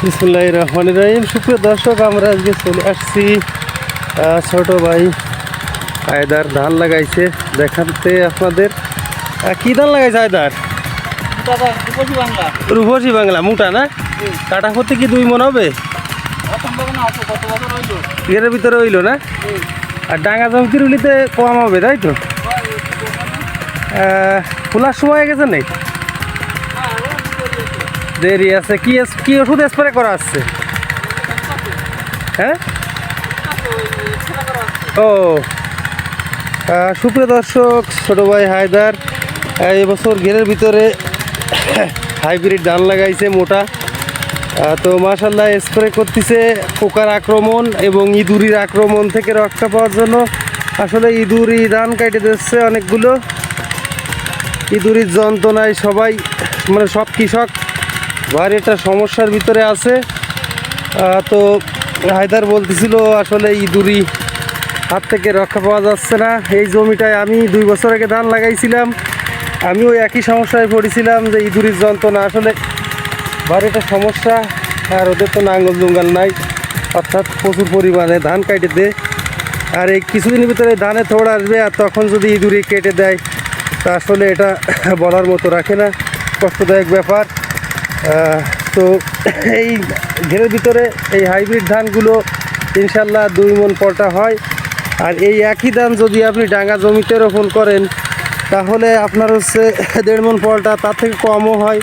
বিসমিল্লাহির রহমানির রহিম। সুপ্রিয় দর্শক, আমরা আজকে চলে আসছি ছোট ভাই আয়দার ধান লাগাইছে দেখাতে আপনাদের। কি ধান লাগাইছে আয়দার? রূপসী বাংলা মোটা না? কাটা করতে কি 2 মন হবে? এর ভিতরে হইলো না? আর ডাঙ্গা জমিতে রুলিতে কম হবে, তাই তো? খোলার সময় গেছে নেই, দেরি আছে। কি ওষুধ স্প্রে করা আসছে? হ্যাঁ, ও সুপ্রিয় দর্শক, ছোট ভাই হায়দার এবছর ঘেরের ভিতরে হাইব্রিড ধান লাগাইছে মোটা। তো মাশাল্লাহ স্প্রে করতেছে পোকার আক্রমণ এবং ইঁদুরির আক্রমণ থেকে রক্ষা পাওয়ার জন্য। আসলে ইঁদুরি ধান কাটে দিচ্ছে অনেকগুলো। ইঁদুরির যন্ত্রণায় সবাই মানে সব কৃষক ভারী একটা সমস্যার ভিতরে আছে। তো হায়দার বলতেছিল আসলে ইঁদুরি হাত থেকে রক্ষা পাওয়া যাচ্ছে না। এই জমিটায় আমি 2 বছর আগে ধান লাগাইছিলাম, আমিও একই সমস্যায় পড়েছিলাম যে ইঁদুরির যন্ত্রণা আসলে ভারী একটা সমস্যা। আর ওদের তো নাঙ্গল জঙ্গল নাই, অর্থাৎ প্রচুর পরিমাণে ধান কাটে দেয়। আর এই কিছুদিনের ভিতরে ধানে থোড় আসবে, আর তখন যদি ইঁদুরি কেটে দেয় তা আসলে এটা বলার মতো রাখে না, কষ্টদায়ক ব্যাপার। তো এই ঘেরের ভিতরে এই হাইব্রিড ধানগুলো ইনশাল্লাহ 2 মন পলটা হয়। আর এই একই ধান যদি আপনি ডাঙ্গা জমিতে রোপণ করেন তাহলে আপনার হচ্ছে 1.5 মন পলটা, তার থেকে কমও হয়।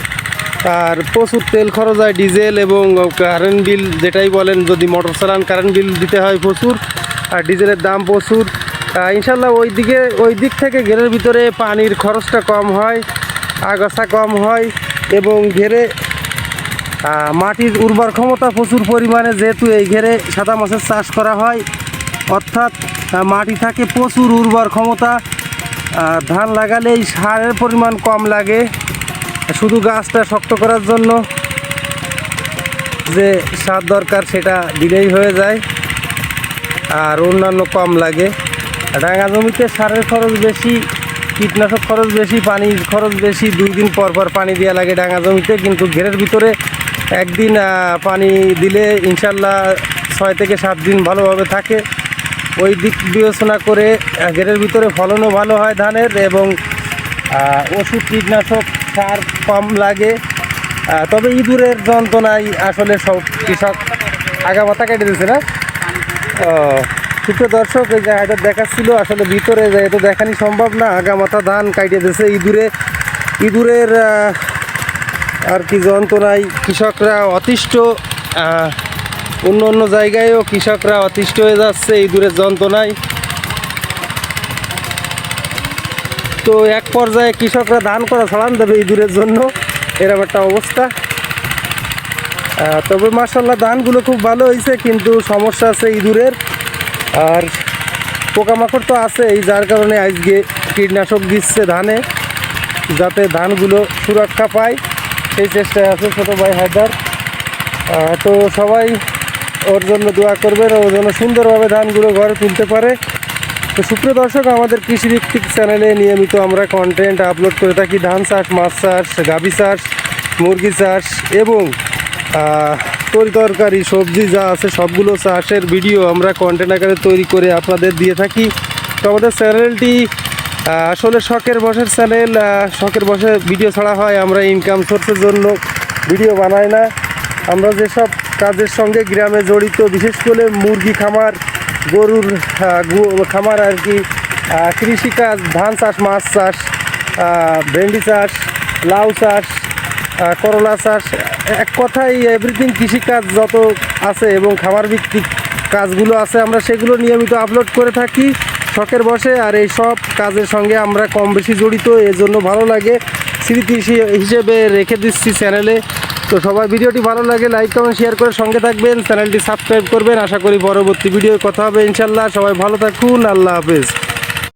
আর প্রচুর তেল খরচ হয়, ডিজেল এবং কারেন্ট বিল যেটাই বলেন, যদি মোটর চালান কারেন্ট বিল দিতে হয় প্রচুর, আর ডিজেলের দাম প্রচুর। ইনশাল্লাহ ওই দিক থেকে ঘেরের ভিতরে পানির খরচটা কম হয়, আগাছা কম হয় এবং ঘেরে মাটির উর্বর ক্ষমতা প্রচুর পরিমাণে, যেহেতু এই ঘেরে সাদা মাছের চাষ করা হয়, অর্থাৎ মাটি থাকে প্রচুর উর্বর ক্ষমতা। ধান লাগালেই সারের পরিমাণ কম লাগে, শুধু গাছটা শক্ত করার জন্য যে সার দরকার সেটা দিলেই হয়ে যায়, আর অন্যান্য কম লাগে। ডাঙ্গা জমিতে সারের খরচ বেশি, কীটনাশক খরচ বেশি, পানির খরচ বেশি, 2 দিন পর পর পানি দেওয়া লাগে ডাঙ্গা জমিতে। কিন্তু ঘেরের ভিতরে একদিন পানি দিলে ইনশাল্লাহ 6 থেকে 7 দিন ভালোভাবে থাকে। ওই দিক বিবেচনা করে ঘেরের ভিতরে ফলনও ভালো হয় ধানের, এবং ওষুধ কীটনাশক সার কম লাগে। তবে ইঁদুরের যন্ত্রণায় আসলে সব কৃষক আগামাথা কেটে দিচ্ছে না। সুপ্রিয় দর্শক, এই জায়গাটা দেখাচ্ছিল, আসলে ভিতরে যায় তো দেখানি সম্ভব না, আগামাথা ধান কাটিয়ে দিয়েছে ইঁদুরের আর কি যন্ত্রণায় কৃষকরা অতিষ্ঠ। অন্য জায়গায়ও কৃষকরা অতিষ্ঠ হয়ে যাচ্ছে ইঁদুরের যন্ত্রণায়। তো এক পর্যায়ে কৃষকরা ধান করা ছড়ান দেবে ইঁদুরের জন্য, এরকম একটা অবস্থা। তবে মাশাআল্লাহ ধানগুলো খুব ভালো হয়েছে, কিন্তু সমস্যা আছে ইঁদুরের, আর পোকামাকড় তো আছে, এই যার কারণে আজকে কীটনাশক দিচ্ছে ধানে, যাতে ধানগুলো সুরক্ষা পায়, সেই চেষ্টায় আছে ছোটো ভাই হায়দার। তো সবাই ওর জন্য দোয়া করবেন, ওর জন্য সুন্দরভাবে ধানগুলো ঘরে তুলতে পারে। তো সুপ্রিয় দর্শক, আমাদের কৃষিভিত্তিক চ্যানেলে নিয়মিত আমরা কন্টেন্ট আপলোড করে থাকি, ধান চাষ, মাছ চাষ, গাভী চাষ, মুরগি চাষ এবং তরকারি সবজি যা আছে সবগুলো চাষের ভিডিও আমরা কন্টেন্ট আকারে তৈরি করে আপনাদের দিয়ে থাকি। তো আমাদের চ্যানেলটি আসলে শখের বশের চ্যানেল, শখের বসে ভিডিও ছাড়া হয়, আমরা ইনকাম সোর্সের জন্য ভিডিও বানাই না। আমরা যেসব কাজের সঙ্গে গ্রামে জড়িত, বিশেষ করে মুরগি খামার, গরুর খামার আর কি, কৃষিকাজ, ধান চাষ, মাছ চাষ, ভেন্ডি চাষ, লাউ চাষ, করলা চাষ, এক কথায় এভরিথিং কৃষিকাজ যত আছে এবং খামার ভিত্তিক কাজগুলো আছে, আমরা সেগুলো নিয়মিত আপলোড করে থাকি শখের বসে। আর এই সব কাজের সঙ্গে আমরা কম বেশি জড়িত, এজন্য ভালো লাগে, স্মৃতি হিসেবে রেখে দিচ্ছি চ্যানেলে। তো সবাই ভিডিওটি ভালো লাগে লাইক কমেন্ট শেয়ার করে সঙ্গে থাকবেন, চ্যানেলটি সাবস্ক্রাইব করবেন। আশা করি পরবর্তী ভিডিওর কথা হবে ইনশাল্লাহ। সবাই ভালো থাকুন, আল্লাহ হাফেজ।